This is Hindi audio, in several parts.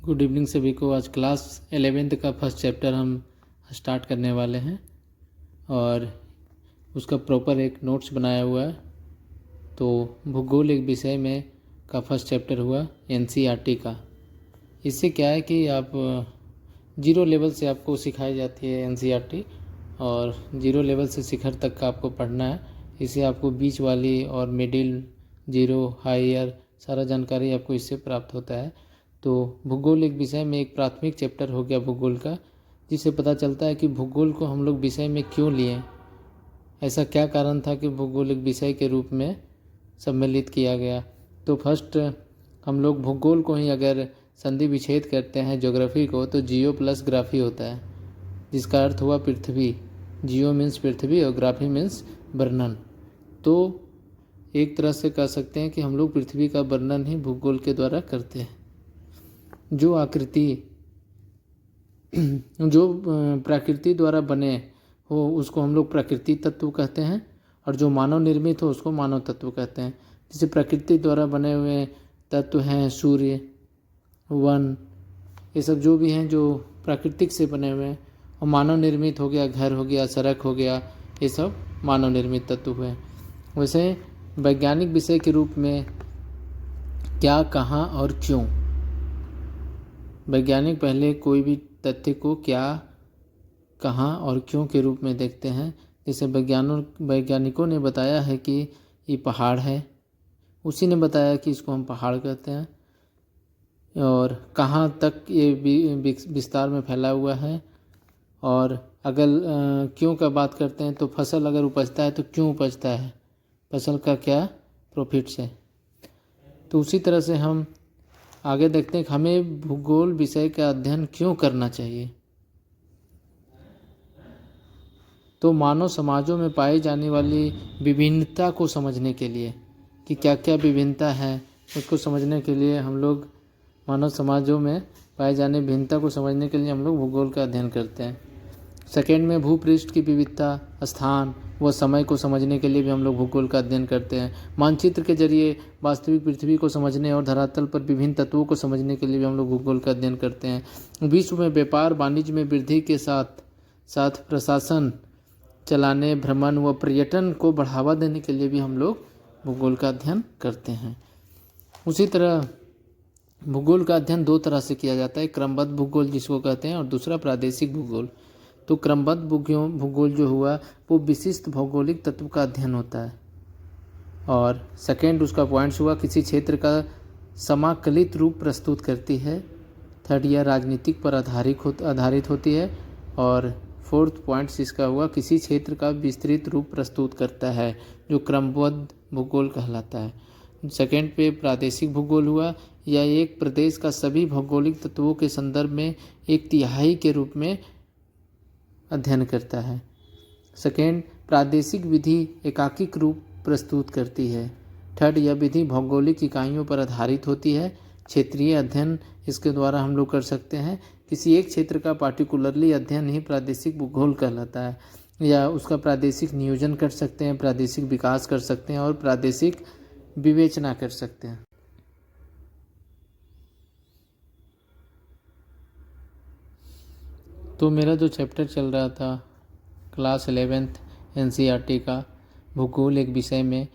गुड इवनिंग सभी को। आज क्लास 11th का फर्स्ट चैप्टर हम स्टार्ट करने वाले हैं और उसका प्रॉपर एक नोट्स बनाया हुआ है। तो भूगोल एक विषय में का फर्स्ट चैप्टर हुआ एनसीईआरटी का। इससे क्या है कि आप जीरो लेवल से आपको सिखाई जाती है एनसीईआरटी और जीरो लेवल से शिखर तक का आपको पढ़ना है। इससे आपको बीच वाली और मिडिल, जीरो, हायर सारा जानकारी आपको इससे प्राप्त होता है। तो भूगोल एक विषय में एक प्राथमिक चैप्टर हो गया भूगोल का, जिससे पता चलता है कि भूगोल को हम लोग विषय में क्यों लिए, ऐसा क्या कारण था कि भूगोल एक विषय के रूप में सम्मिलित किया गया। तो फर्स्ट हम लोग भूगोल को ही अगर संधि विच्छेद करते हैं ज्योग्राफी को, तो जियो प्लस ग्राफी होता है, जिसका अर्थ हुआ पृथ्वी। जियो मीन्स पृथ्वी और ग्राफी मीन्स वर्णन। तो एक तरह से कह सकते हैं कि हम लोग पृथ्वी का वर्णन ही भूगोल के द्वारा करते हैं। जो आकृति जो प्रकृति द्वारा बने हो उसको हम लोग प्रकृति तत्व कहते हैं, और जो मानव निर्मित हो उसको मानव तत्व कहते हैं। जैसे प्रकृति द्वारा बने हुए तत्व हैं सूर्य, वन, ये सब जो भी हैं जो प्राकृतिक से बने हुए हैं। और मानव निर्मित हो गया घर हो गया, सड़क हो गया, ये सब मानव निर्मित तत्व हुए। वैसे वैज्ञानिक विषय के रूप में क्या, कहाँ और क्यों। वैज्ञानिक पहले कोई भी तथ्य को क्या, कहाँ और क्यों के रूप में देखते हैं। जैसे वैज्ञानिकों ने बताया है कि ये पहाड़ है, उसी ने बताया कि इसको हम पहाड़ कहते हैं, और कहाँ तक ये विस्तार में फैला हुआ है। और अगर क्यों का बात करते हैं तो फसल अगर उपजता है तो क्यों उपजता है, फसल का क्या प्रॉफिट से। तो उसी तरह से हम आगे देखते हैं कि हमें भूगोल विषय का अध्ययन क्यों करना चाहिए। तो मानव समाजों में पाई जाने वाली विभिन्नता को समझने के लिए कि क्या क्या विभिन्नता है, उसको समझने के लिए हम लोग मानव समाजों में पाए जाने भिन्नता को समझने के लिए हम लोग भूगोल का अध्ययन करते हैं। सेकेंड में भूपृष्ठ की विविधता, स्थान व समय को समझने के लिए भी हम लोग भूगोल का अध्ययन करते हैं। मानचित्र के जरिए वास्तविक पृथ्वी को समझने और धरातल पर विभिन्न तत्वों को समझने के लिए भी हम लोग भूगोल का अध्ययन करते हैं। विश्व में व्यापार वाणिज्य में वृद्धि के साथ साथ प्रशासन चलाने, भ्रमण व पर्यटन को बढ़ावा देने के लिए भी हम लोग भूगोल का अध्ययन करते हैं। उसी तरह भूगोल का अध्ययन दो तरह से किया जाता है, क्रमबद्ध भूगोल जिसको कहते हैं, और दूसरा प्रादेशिक भूगोल। तो क्रमबद्ध भूगोल जो हुआ वो विशिष्ट भौगोलिक तत्व का अध्ययन होता है, और सेकेंड उसका पॉइंट्स हुआ किसी क्षेत्र का समाकलित रूप प्रस्तुत करती है। थर्ड यह राजनीतिक पर आधारित होती है, और फोर्थ पॉइंट्स इसका हुआ किसी क्षेत्र का विस्तृत रूप प्रस्तुत करता है, जो क्रमबद्ध भूगोल कहलाता है। सेकेंड पे प्रादेशिक भूगोल हुआ, यह एक प्रदेश का सभी भौगोलिक तत्वों के संदर्भ में एक तिहाई के रूप में अध्ययन करता है। सेकेंड प्रादेशिक विधि एकाकिक रूप प्रस्तुत करती है। थर्ड यह विधि भौगोलिक इकाइयों पर आधारित होती है। क्षेत्रीय अध्ययन इसके द्वारा हम लोग कर सकते हैं। किसी एक क्षेत्र का पार्टिकुलरली अध्ययन ही प्रादेशिक भूगोल कहलाता है, या उसका प्रादेशिक नियोजन कर सकते हैं, प्रादेशिक विकास कर सकते हैं और प्रादेशिक विवेचना कर सकते हैं। तो मेरा जो चैप्टर चल रहा था क्लास 11th एनसीईआरटी का भूगोल एक विषय में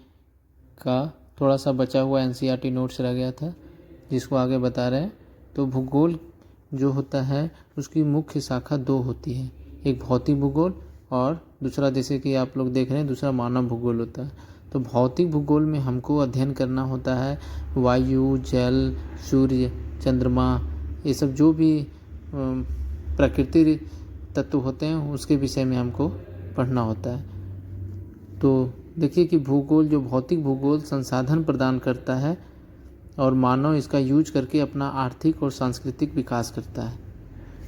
का थोड़ा सा बचा हुआ एनसीईआरटी नोट्स रह गया था, जिसको आगे बता रहे हैं। तो भूगोल जो होता है उसकी मुख्य शाखा दो होती है, एक भौतिक भूगोल और दूसरा जैसे कि आप लोग देख रहे हैं दूसरा मानव भूगोल होता है। तो भौतिक भूगोल में हमको अध्ययन करना होता है वायु, जल, सूर्य, चंद्रमा, ये सब जो भी प्रकृति तत्व होते हैं उसके विषय में हमको पढ़ना होता है। तो देखिए कि भूगोल जो भौतिक भूगोल संसाधन प्रदान करता है और मानव इसका यूज करके अपना आर्थिक और सांस्कृतिक विकास करता है।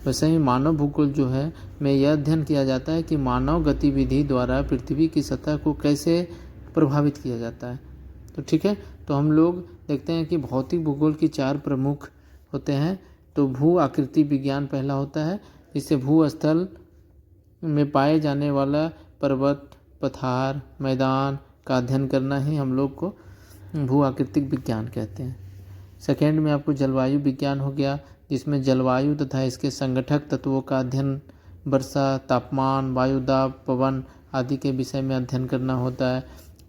वैसे ही मानव भूगोल जो है में यह अध्ययन किया जाता है कि मानव गतिविधि द्वारा पृथ्वी की सतह को कैसे प्रभावित किया जाता है। तो ठीक है, तो हम लोग देखते हैं कि भौतिक भूगोल की चार प्रमुख होते हैं। तो भू आकृति विज्ञान पहला होता है, जिससे भूस्थल में पाए जाने वाला पर्वत, पठार, मैदान का अध्ययन करना ही हम लोग को भू आकृतिक विज्ञान कहते हैं। सेकेंड में आपको जलवायु विज्ञान हो गया, जिसमें जलवायु तथा इसके संगठक तत्वों का अध्ययन, वर्षा, तापमान, वायुदाब, पवन आदि के विषय में अध्ययन करना होता है।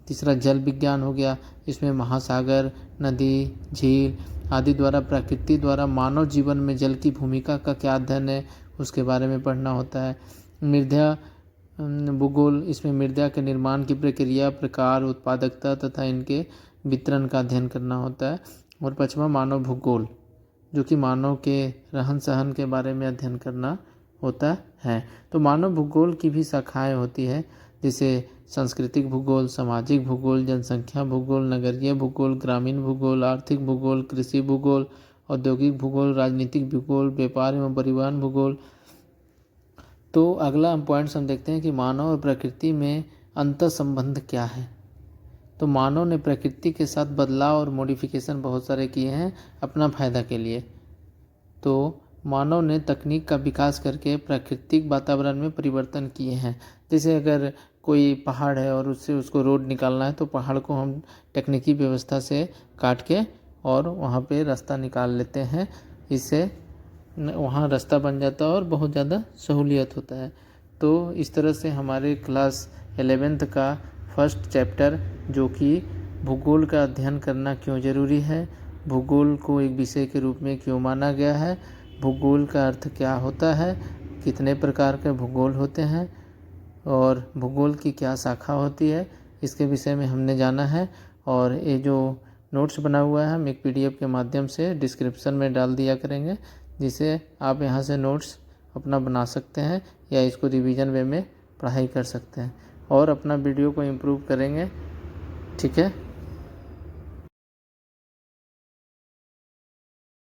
तीसरा जल विज्ञान हो गया, इसमें महासागर, नदी, झील आदि द्वारा प्रकृति द्वारा मानव जीवन में जल की भूमिका का क्या अध्ययन है उसके बारे में पढ़ना होता है। मृदा भूगोल, इसमें मृदा के निर्माण की प्रक्रिया, प्रकार, उत्पादकता तथा इनके वितरण का अध्ययन करना होता है। और पांचवा मानव भूगोल, जो कि मानव के रहन सहन के बारे में अध्ययन करना होता है। तो मानव भूगोल की भी शाखाएं होती है, जैसे सांस्कृतिक भूगोल, सामाजिक भूगोल, जनसंख्या भूगोल, नगरीय भूगोल, ग्रामीण भूगोल, आर्थिक भूगोल, कृषि भूगोल, औद्योगिक भूगोल, राजनीतिक भूगोल, व्यापार एवं परिवहन भूगोल। तो अगला हम पॉइंट्स हम देखते हैं कि मानव और प्रकृति में अंतर संबंध क्या है। तो मानव ने प्रकृति के साथ बदलाव और मॉडिफिकेशन बहुत सारे किए हैं अपना फायदा के लिए। तो मानव ने तकनीक का विकास करके प्राकृतिक वातावरण में परिवर्तन किए हैं। जैसे अगर कोई पहाड़ है और उससे उसको रोड निकालना है तो पहाड़ को हम तकनीकी व्यवस्था से काट के और वहाँ पे रास्ता निकाल लेते हैं। इससे वहाँ रास्ता बन जाता है और बहुत ज़्यादा सहूलियत होता है। तो इस तरह से हमारे क्लास 11th का फर्स्ट चैप्टर, जो कि भूगोल का अध्ययन करना क्यों ज़रूरी है, भूगोल को एक विषय के रूप में क्यों माना गया है, भूगोल का अर्थ क्या होता है, कितने प्रकार के भूगोल होते हैं और भूगोल की क्या शाखा होती है, इसके विषय में हमने जाना है। और ये जो नोट्स बना हुआ है हम एक PDF के माध्यम से डिस्क्रिप्शन में डाल दिया करेंगे, जिसे आप यहाँ से नोट्स अपना बना सकते हैं या इसको रिवीजन वे में पढ़ाई कर सकते हैं और अपना वीडियो को इम्प्रूव करेंगे। ठीक है।